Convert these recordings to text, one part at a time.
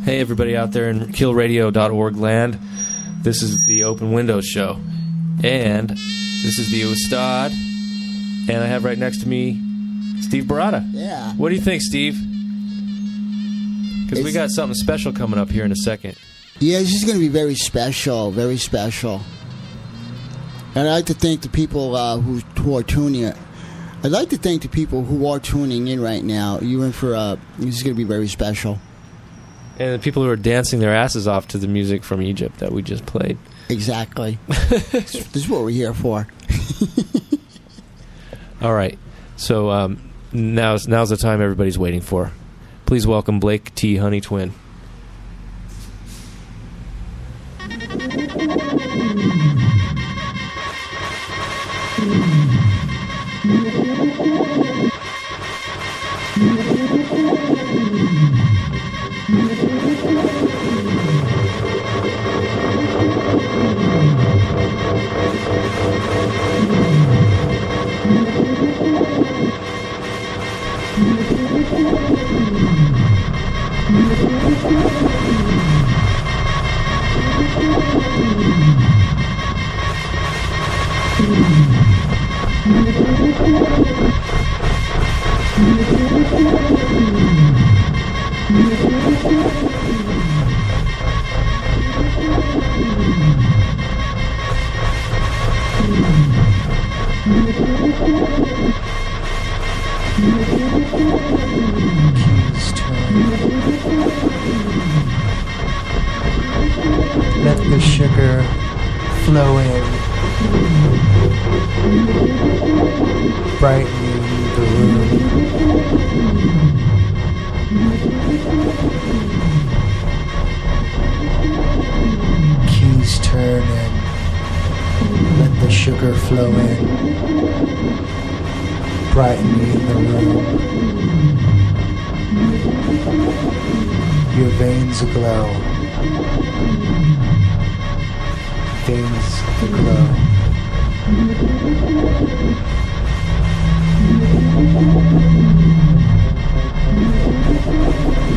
Hey, everybody out there in killradio.org land. This is the Open Windows Show. And this is the Ustad. And I have right next to me Steve Barada. Yeah. What do you think, Steve? Because we got something special coming up here in a second. Yeah, this is going to be very special, very special. And I'd like to thank the people who are tuning in. I'd like to thank the people who are tuning in right now. You're in for this is going to be very special. And the people who are dancing their asses off to the music from Egypt that we just played. Exactly. This is what we're here for. All right. So now's the time everybody's waiting for. Please welcome Blake T. Honeytwin. Let the sugar flow in, brightening the room. Keys turn and let the sugar flow in, brightening the room. Your veins aglow. Veins aglow.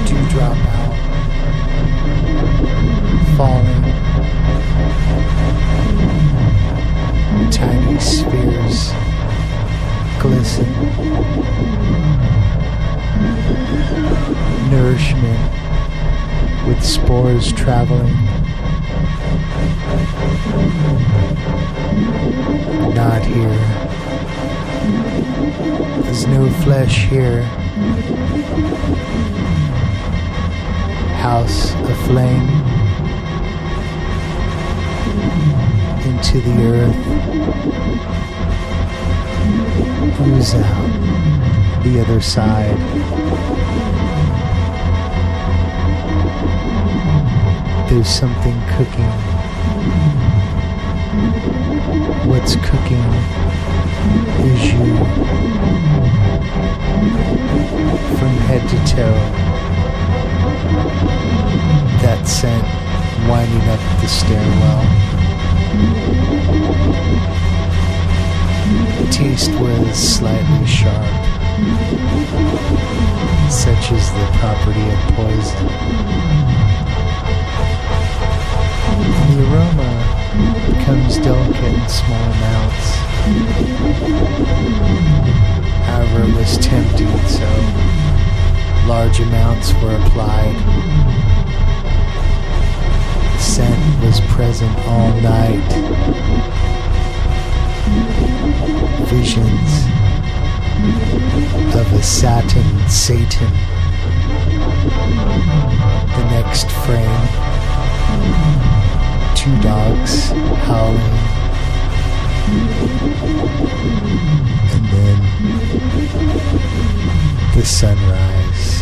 Dewdrop out, falling. Tiny spheres glisten. Nourishment with spores traveling. Not here. There's no flesh here. House aflame. Into the earth. Ooze out the other side. There's something cooking. What's cooking is you. From head to toe. That scent winding up the stairwell. Taste was slightly sharp, such is the property of poison. The aroma becomes delicate in small amounts. However, it was tempting, so large amounts were applied. The scent was present all night. Visions of a satin Satan. The next frame, 2 dogs howling, and then the sunrise.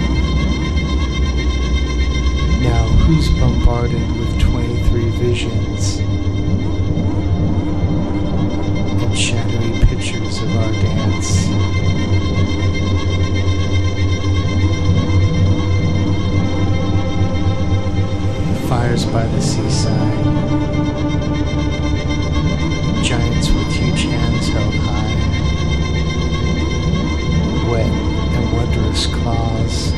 shark's claws.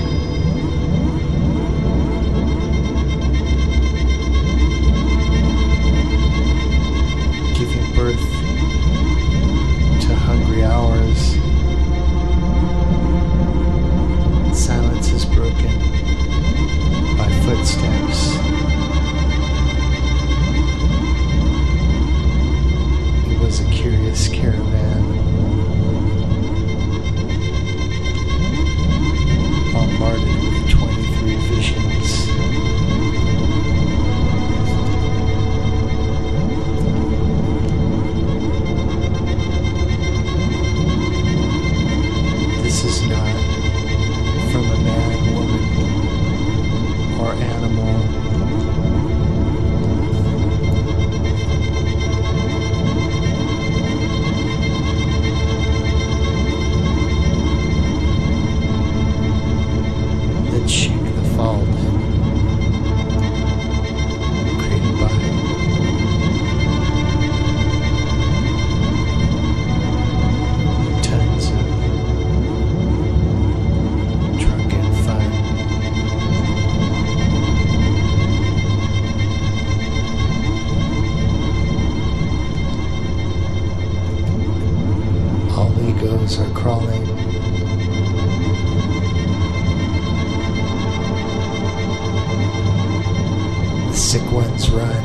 Giving birth to hungry hours. Silence is broken by footsteps. It was a curious caravan, bombarded with 23 visions. This is not from a man, woman, or animal. Let's shake the fault created by tons of drunken fun. All egos are crawling. The sick ones run.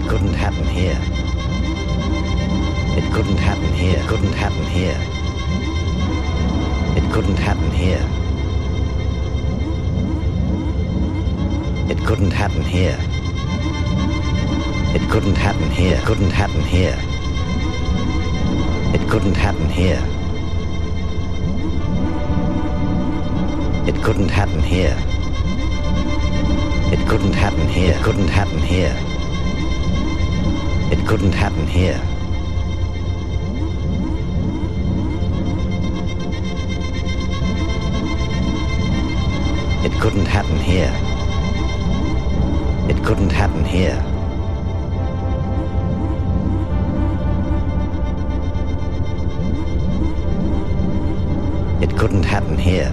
Couldn't happen here. It couldn't happen here. Couldn't happen here. It couldn't happen here. It couldn't happen here. It couldn't happen here. Couldn't happen here. It couldn't happen here. It couldn't happen here. It couldn't happen here. It couldn't happen here. It couldn't happen here. It couldn't happen here. It couldn't happen here.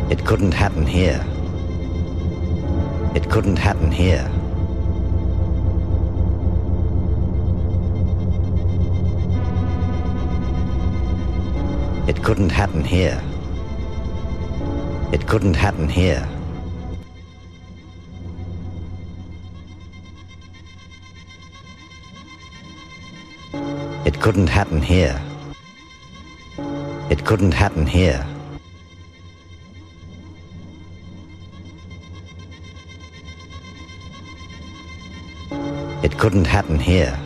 It couldn't happen here. It couldn't happen here. It couldn't happen here. It couldn't happen here. It couldn't happen here.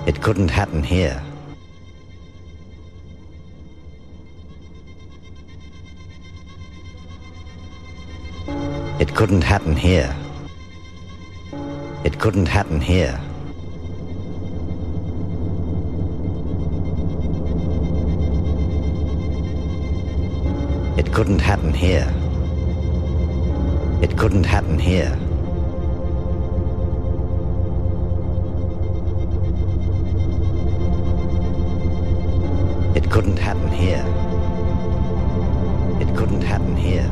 It couldn't happen here. It couldn't happen here. It couldn't happen here. It couldn't happen here. It couldn't happen here. It couldn't happen here. It couldn't happen here.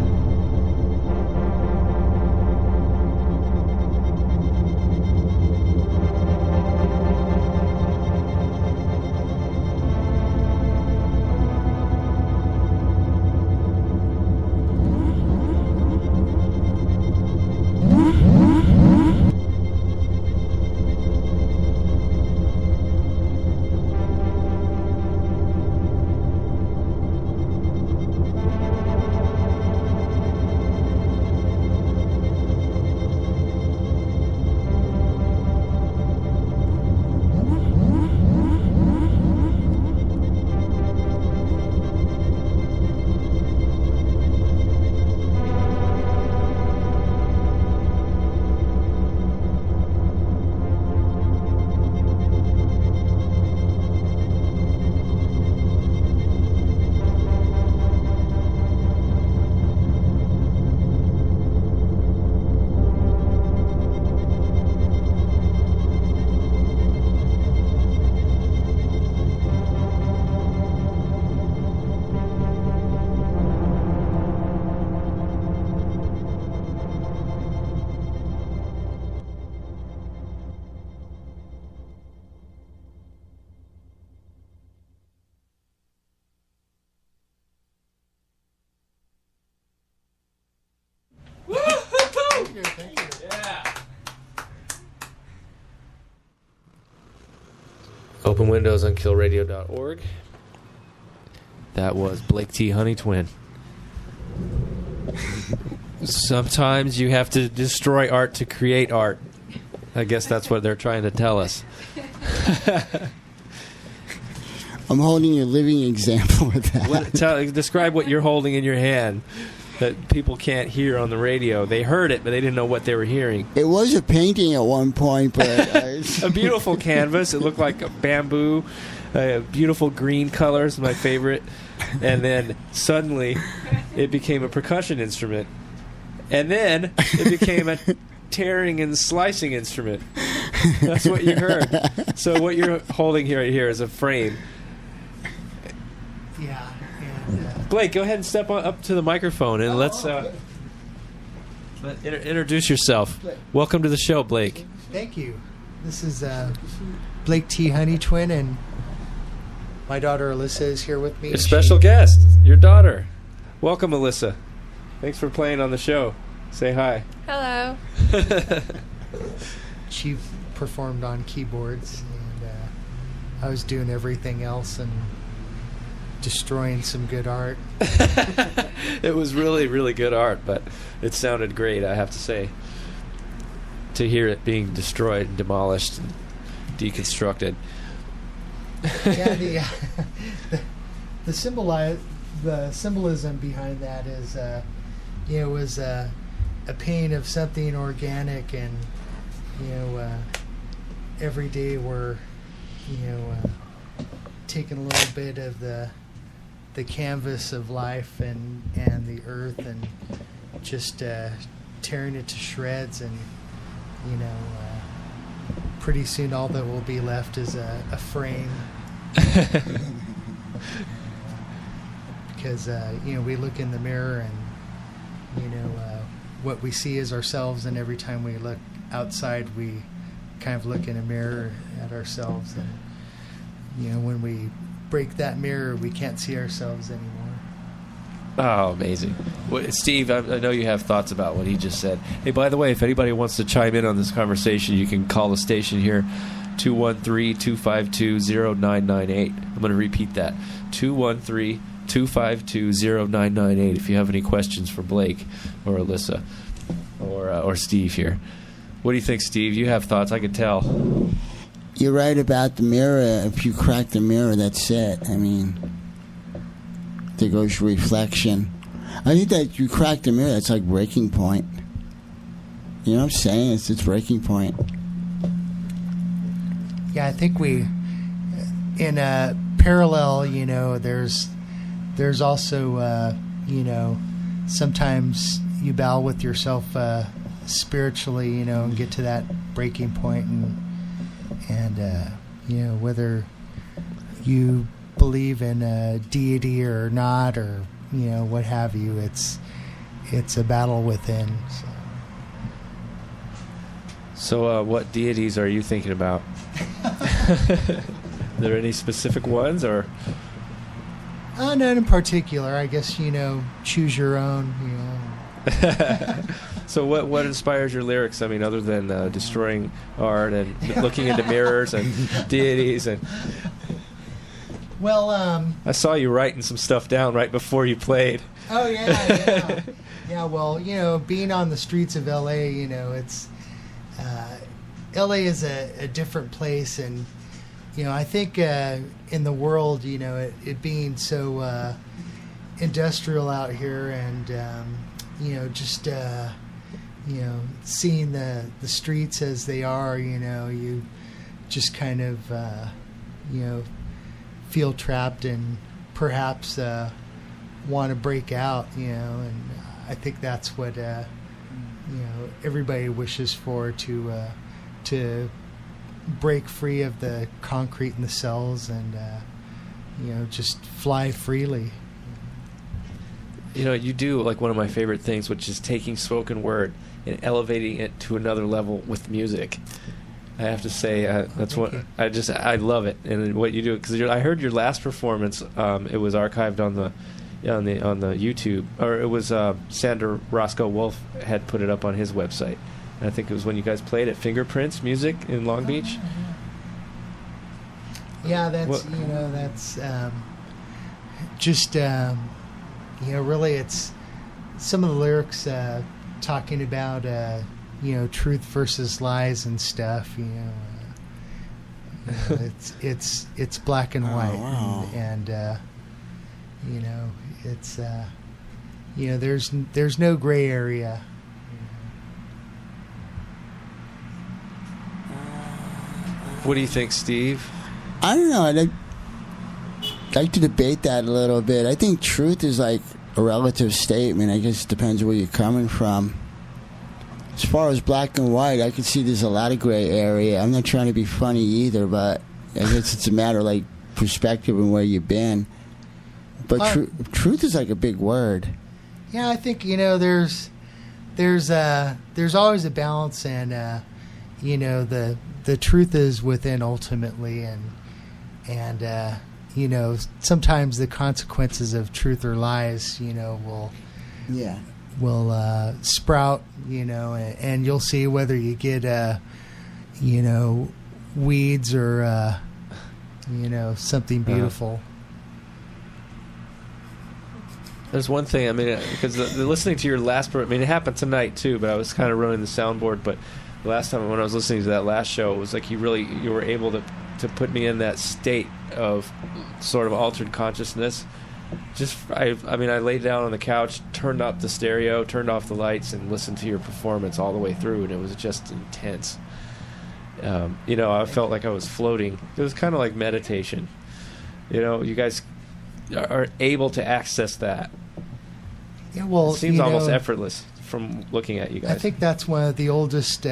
you. Thank you. Yeah. Open windows on killradio.org. That was Blake T. Honeytwin. Sometimes you have to destroy art to create art. I guess that's what they're trying to tell us. I'm holding a living example of that. Describe what you're holding in your hand that people can't hear on the radio. They heard it, but they didn't know what they were hearing. It was a painting at one point, but... A beautiful canvas. It looked like a bamboo. Beautiful green colors, my favorite. And then suddenly it became a percussion instrument. And then it became a tearing and slicing instrument. That's what you heard. So what you're holding right here is a frame. Yeah. Blake, go ahead and step up to the microphone and let's introduce yourself. Welcome to the show, Blake. Thank you. This is Blake T. Honeytwin, and my daughter Alyssa is here with me. A special guest, your daughter. Welcome, Alyssa. Thanks for playing on the show. Say hi. Hello. She performed on keyboards, and I was doing everything else and destroying some good art. It was really, really good art, but it sounded great, I have to say. To hear it being destroyed and demolished and deconstructed. Yeah, the symbolism behind that is, it was a pain of something organic, and every day we're taking a little bit of the canvas of life and the earth and just tearing it to shreds, and pretty soon all that will be left is a frame. Because we look in the mirror and what we see is ourselves, and every time we look outside we kind of look in a mirror at ourselves, and when we break that mirror we can't see ourselves anymore. Oh, amazing. Well, Steve, I know you have thoughts about what he just said. Hey, by the way, if anybody wants to chime in on this conversation, you can call the station here, 213-252-0998. I'm going to repeat that, 213-252-0998, if you have any questions for Blake or Alyssa or Steve here. What do you think, Steve? You have thoughts, I can tell. You're right about the mirror. If you crack the mirror, that's it. I mean, there goes reflection. I think that you crack the mirror, that's like breaking point. You know what I'm saying? It's breaking point. Yeah, I think we, in a parallel, there's also, sometimes you battle with yourself spiritually, and get to that breaking point, and whether you believe in a deity or not, or what have you, it's a battle within. So what deities are you thinking about? Are there any specific ones, or? None in particular. I guess choose your own. So what inspires your lyrics? I mean, other than destroying art and looking into mirrors and deities and. Well, I saw you writing some stuff down right before you played. Oh yeah. Yeah. Well, being on the streets of L.A., it's L.A. is a different place, and I think in the world, it being so industrial out here, and just seeing the streets as they are, you just kind of feel trapped and perhaps want to break out, and I think that's what everybody wishes for, to break free of the concrete in the cells and just fly freely. You do like one of my favorite things, which is taking spoken word and elevating it to another level with music. I have to say that's what I love it, and what you do, because I heard your last performance. It was archived on the on the YouTube, or it was Sandra Roscoe Wolf had put it up on his website. And I think it was when you guys played at Fingerprints Music in Long Beach. Yeah, that's just really it's some of the lyrics talking about truth versus lies and stuff. It's black and white, wow. and it's there's no gray area. What do you think, Steve? I don't know. I'd like to debate that a little bit. I think truth is like a relative statement. I guess it depends where you're coming from. As far as black and white, I can see there's a lot of gray area. I'm not trying to be funny either, but I guess it's a matter of like perspective and where you've been. But truth is like a big word. Yeah, I think there's always a balance, and the truth is within ultimately, and sometimes the consequences of truth or lies will sprout, and you'll see whether you get weeds or something beautiful. There's one thing, because listening to your last, it happened tonight too, but I was kind of running the soundboard. But the last time when I was listening to that last show, it was like you were able to put me in that state of sort of altered consciousness. I laid down on the couch, turned up the stereo, turned off the lights, and listened to your performance all the way through, and it was just intense. I felt like I was floating. It was kind of like meditation. You guys are able to access that. Yeah, well, it seems almost effortless from looking at you guys. I think that's one of the oldest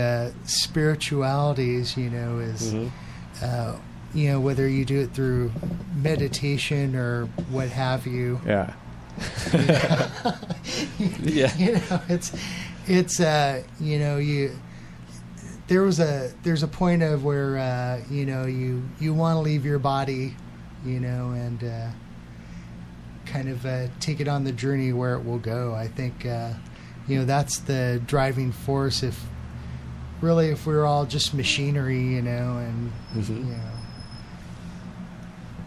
spiritualities. Is whether you do it through meditation or what have you. Yeah. Yeah. There's a point of where you want to leave your body, and kind of take it on the journey where it will go. I think that's the driving force. If we're all just machinery, and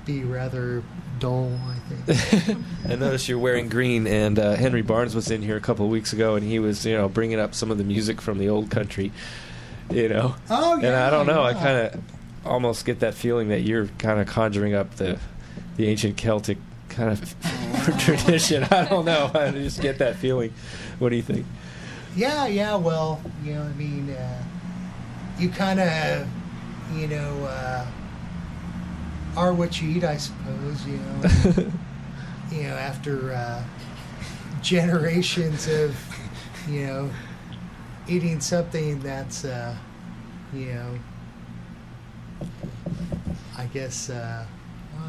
be rather dull, I think. I noticed you're wearing green, and Henry Barnes was in here a couple of weeks ago, and he was bringing up some of the music from the old country. Oh yeah. And I don't know. Yeah. I kind of almost get that feeling that you're kind of conjuring up the ancient Celtic kind of tradition. I don't know. I just get that feeling. What do you think? Yeah. Well, you kind of, are what you eat, I suppose. After generations of, eating something that's, I guess. I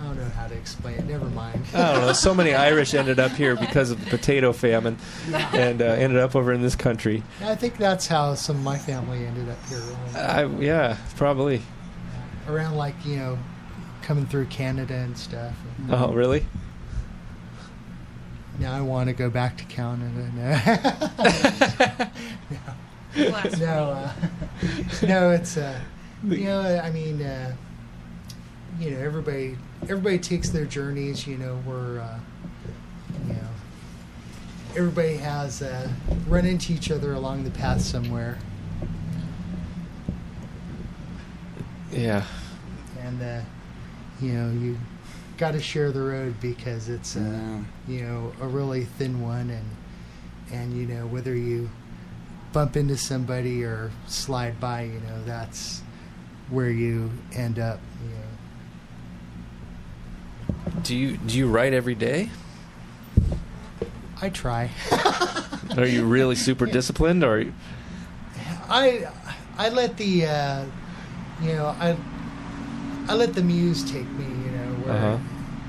don't know how to explain it. Never mind. I don't know. So many Irish ended up here because of the potato famine, and ended up over in this country. I think that's how some of my family ended up here. Really. Yeah, probably. Around coming through Canada and stuff. Oh, really? Now I want to go back to Canada. No, it's everybody takes their journeys. Everybody has run into each other along the path somewhere. Yeah. And you got to share the road because it's a really thin one, and whether you bump into somebody or slide by, that's where you end up. Do you write every day? I try. Are you really super disciplined, or? I let the I let the muse take me, where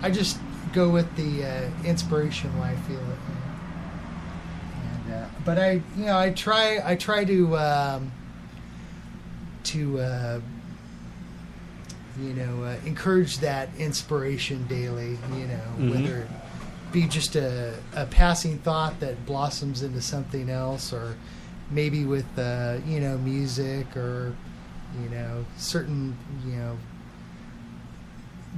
I just go with the inspiration when I feel it. And but I try to encourage that inspiration daily. Whether be just a passing thought that blossoms into something else, or maybe with music, or certain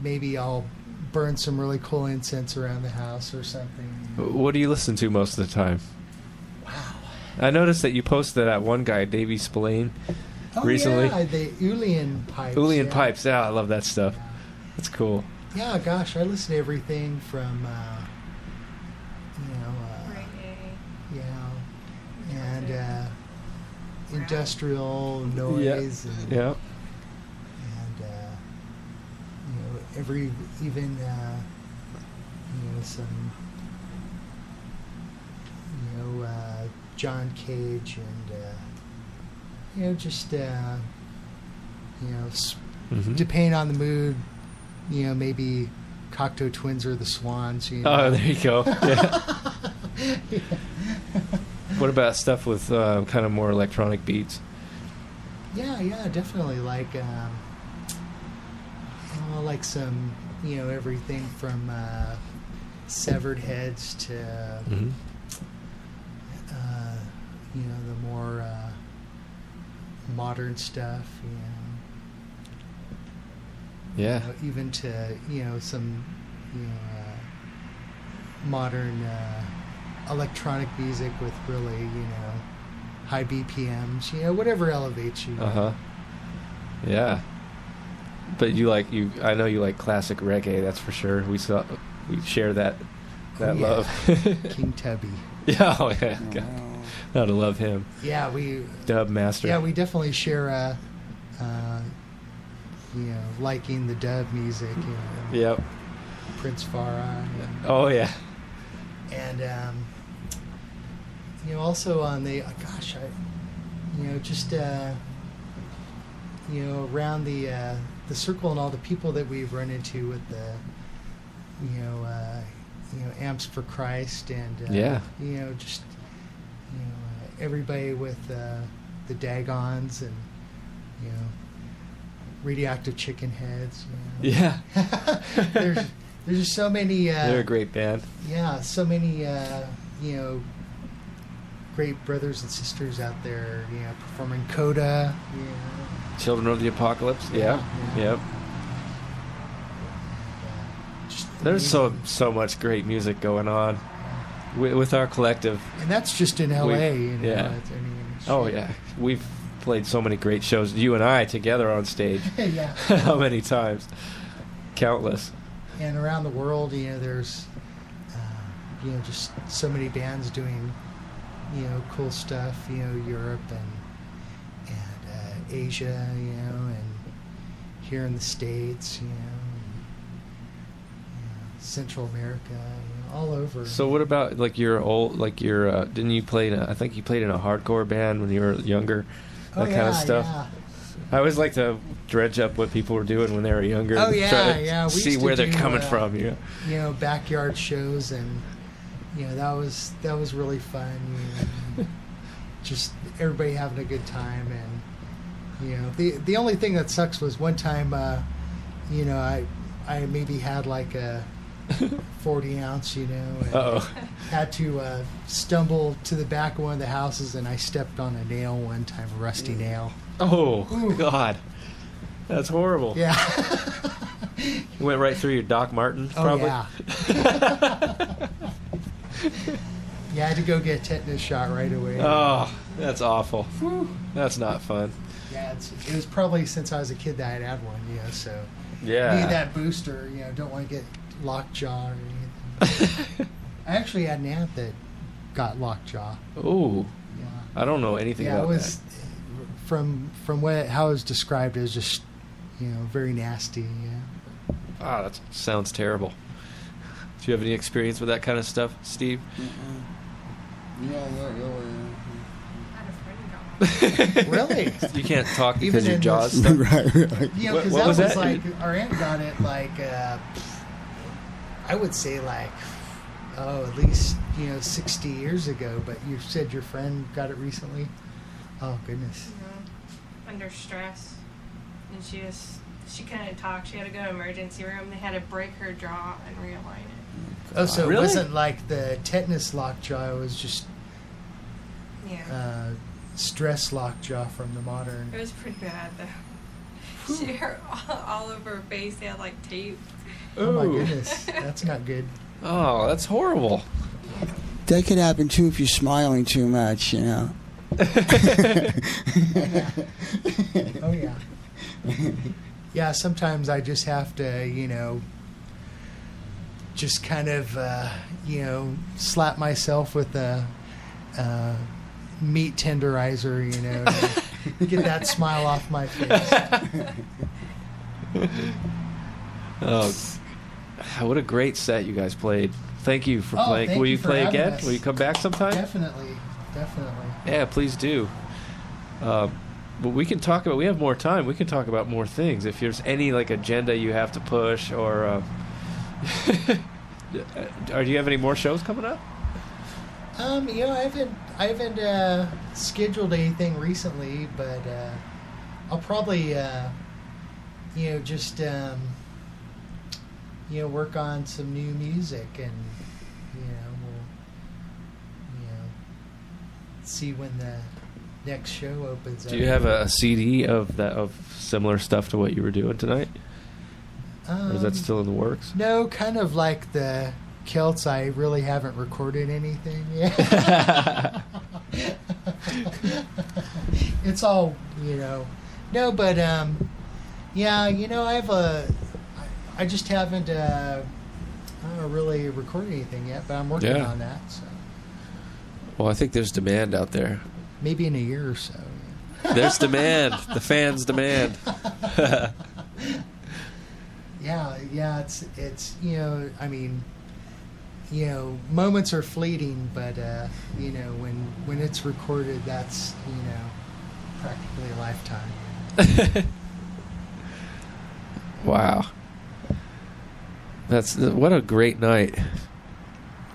maybe I'll burn some really cool incense around the house or something. What do you listen to most of the time? Wow. I noticed that you posted that one guy, Davey Spillane, recently. Yeah, the Uilleann pipes. Uilleann pipes, yeah, I love that stuff. Yeah. That's cool. Yeah, gosh, I listen to everything from, Reggae. and industrial noise, Yeah. even some John Cage, and just depending on the mood, maybe Cocteau Twins or the Swans. Oh, there you go. Yeah. Yeah. What about stuff with kind of more electronic beats? Yeah, definitely. Like some, everything from Severed Heads to, the more modern stuff. Yeah. Even to some modern electronic music with really high BPMs. Whatever elevates you. Yeah. But I know you like classic reggae, that's for sure. We share that love. King Tubby. Yeah, oh yeah. Gotta love him. Yeah, we Dub master. Yeah, we definitely share liking the dub music, Yep. Prince Farah. Oh yeah. And also on the around the circle and all the people that we've run into with the Amps for Christ, and everybody with the Dagons and Radioactive Chicken Heads. Yeah. There's just so many. They're a great band. Yeah, so many great brothers and sisters out there. Performing Coda. Children of the Apocalypse. Yeah. Yep. There's so much great music going on with our collective. And that's just in L.A. Yeah. Oh yeah, we've played so many great shows. You and I together on stage. Yeah. How many times? Countless. And around the world, there's just so many bands doing cool stuff. Europe and Asia, and here in the States, Central America, all over. So what about didn't you play I think you played in a hardcore band when you were younger? That kind of stuff. Yeah. I always like to dredge up what people were doing when they were younger. Oh, and yeah, try to yeah. We see used to where they're do, coming from. Backyard shows, and that was really fun. Just everybody having a good time, and the only thing that sucks was one time, I maybe had like a 40 ounce, and had to stumble to the back of one of the houses, and I stepped on a nail one time, a rusty nail. Oh, Ooh. God. That's horrible. Yeah. You went right through your Doc Martens, probably? Oh, yeah. Yeah, I had to go get a tetanus shot right away. Oh, that's awful. Whew. That's not fun. Yeah, it was probably since I was a kid that I'd had one, so Yeah. need that booster, don't want to get lockjaw or anything. I actually had an aunt that got lockjaw. Ooh. Yeah. I don't know anything Yeah, about it was from how it was described as just very nasty. Yeah. Ah, that sounds terrible. Do you have any experience with that kind of stuff, Steve? Yeah. I had a friend who got one. Really? You can't talk Even because your in jaw's this- stuck. Right. Because What that was was that? like our aunt got it like I would say like at least 60 years ago. But you said your friend got it recently. Oh goodness. Under stress, and she couldn't talk. She had to go to the emergency room. They had to break her jaw and realign it. Oh, so Really? it wasn't like the tetanus lockjaw. It was just Yeah. stress lockjaw from the modern. It was pretty bad though. She hurt all over her face. They had like tape. Oh my Ooh. goodness, that's not good. Oh, that's horrible. That could happen too if you're smiling too much, you know. Oh yeah. Yeah, sometimes I just have to, just kind of, slap myself with a meat tenderizer, to get that smile off my face. Oh, what a great set you guys played. Thank you for playing. Thank Will you you for play having again? us. Will you come back sometime? Definitely. Yeah, please do. But we can talk about. We have more time. We can talk about more things. If there's any like agenda you have to push, or do you have any more shows coming up? I haven't scheduled anything recently, but I'll probably, just work on some new music, and we'll see when the next show opens up. Do you have a CD of similar stuff to what you were doing tonight, or is that still in the works? No, kind of like the Celts. I really haven't recorded anything yet. It's all no, but I just haven't really recorded anything yet, but I'm working Yeah. on that. So Well, I think there's demand out there. maybe in a year or so. There's demand. The fans demand. Yeah, it's moments are fleeting, but when it's recorded, that's practically a lifetime. Wow. What a great night.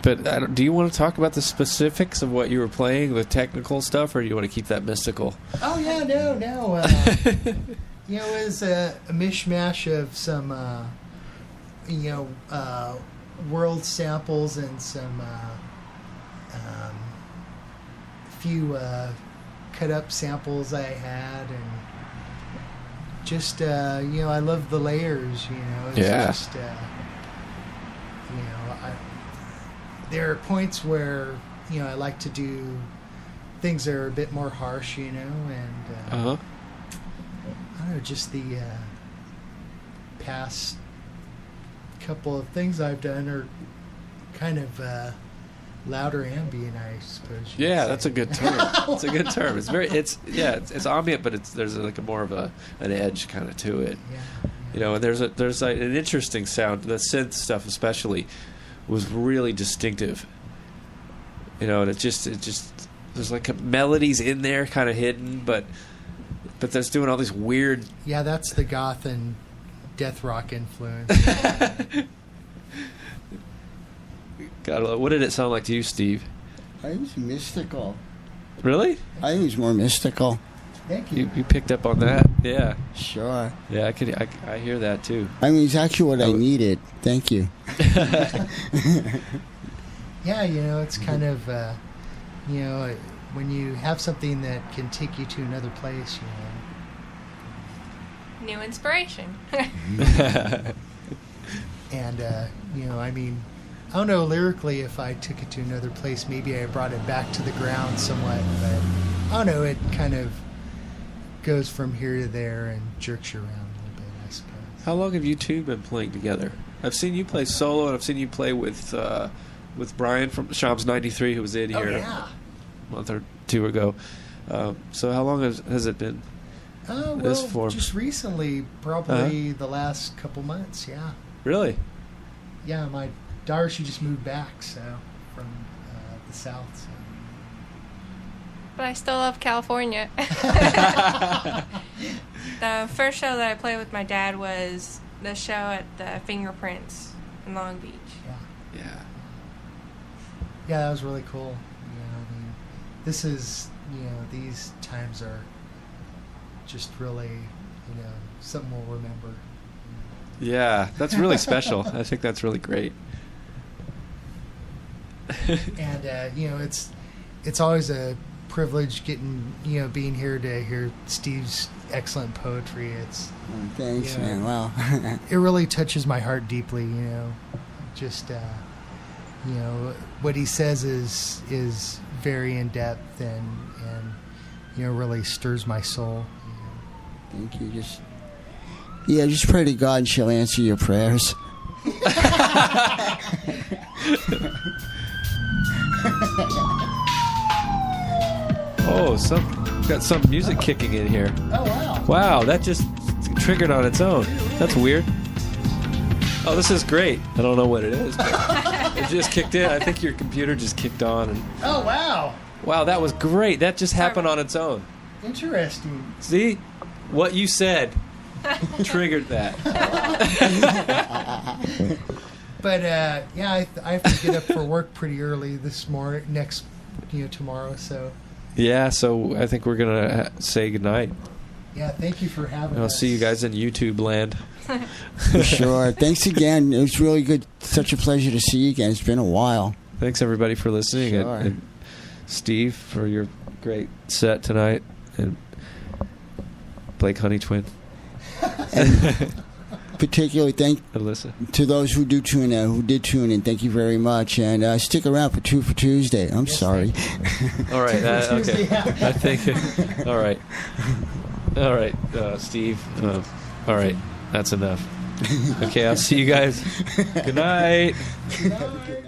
But do you want to talk about the specifics of what you were playing, the technical stuff, or do you want to keep that mystical? Oh yeah, no. It was a mishmash of some world samples and some few cut up samples I had, and just I love the layers. It's Yeah. just there are points where I like to do things that are a bit more harsh, and Uh-huh. I don't know, just the past couple of things I've done are kind of louder ambient, I suppose. you Yeah, could that's say. a good term. It's a good term. It's it's ambient, but there's like a more of an edge kind of to it. Yeah. And there's like an interesting sound. The synth stuff especially was really distinctive. And it just there's like melodies in there, kind of hidden, but that's doing all these weird. Yeah, that's the goth and death rock influence. God, what did it sound like to you, Steve? I was mystical. Really? I was more mystical. Thank you. You picked up on that? Yeah. Sure. Yeah, I hear that too. I mean, it's actually what I needed. Thank you. Yeah, it's kind of when you have something that can take you to another place, New inspiration. and I don't know lyrically if I took it to another place. Maybe I brought it back to the ground somewhat, but I don't know. It kind of goes from here to there and jerks you around a little bit, I suppose. How long have you two been playing together? I've seen you play solo, and I've seen you play with Brian from Shams 93, who was in here yeah. a month or two ago. So how long has it been? This form? Just recently, probably the last couple months. Yeah, Really? yeah. My daughter, she just moved back, so from the south. So. But I still love California. The first show that I played with my dad was the show at the Fingerprints in Long Beach. Yeah, Yeah. yeah, that was really cool. This is these times are just really something we'll remember. Yeah, that's really special. I think that's really great. And it's always a privilege being here to hear Steve's excellent poetry. It's Thanks, man. Wow. it really touches my heart deeply. Just what he says is very in depth and really stirs my soul. Thank you. Just pray to God and she'll answer your prayers. Oh, got some music kicking in here. Oh, wow. Wow, that just triggered on its own. That's weird. Oh, this is great. I don't know what it is, but it just kicked in. I think your computer just kicked on. Oh, wow. Wow, that was great. That just happened on its own. Interesting. See? What you said triggered that. But, I have to get up for work pretty early tomorrow, so... Yeah, so I think we're going to say goodnight. Yeah, thank you for having us. I'll see you guys in YouTube land. For sure. Thanks again. It was really good. Such a pleasure to see you again. It's been a while. Thanks, everybody, for listening. Sure. And Steve, for your great set tonight. And Blake Honeytwin. And particularly thank Alyssa. to those who did tune in. Thank you very much. And stick around for Two for Tuesday. I'm sorry. All right. Okay. I think. All right. All right, Steve. All right. That's enough. Okay, I'll see you guys. Good night. Good night.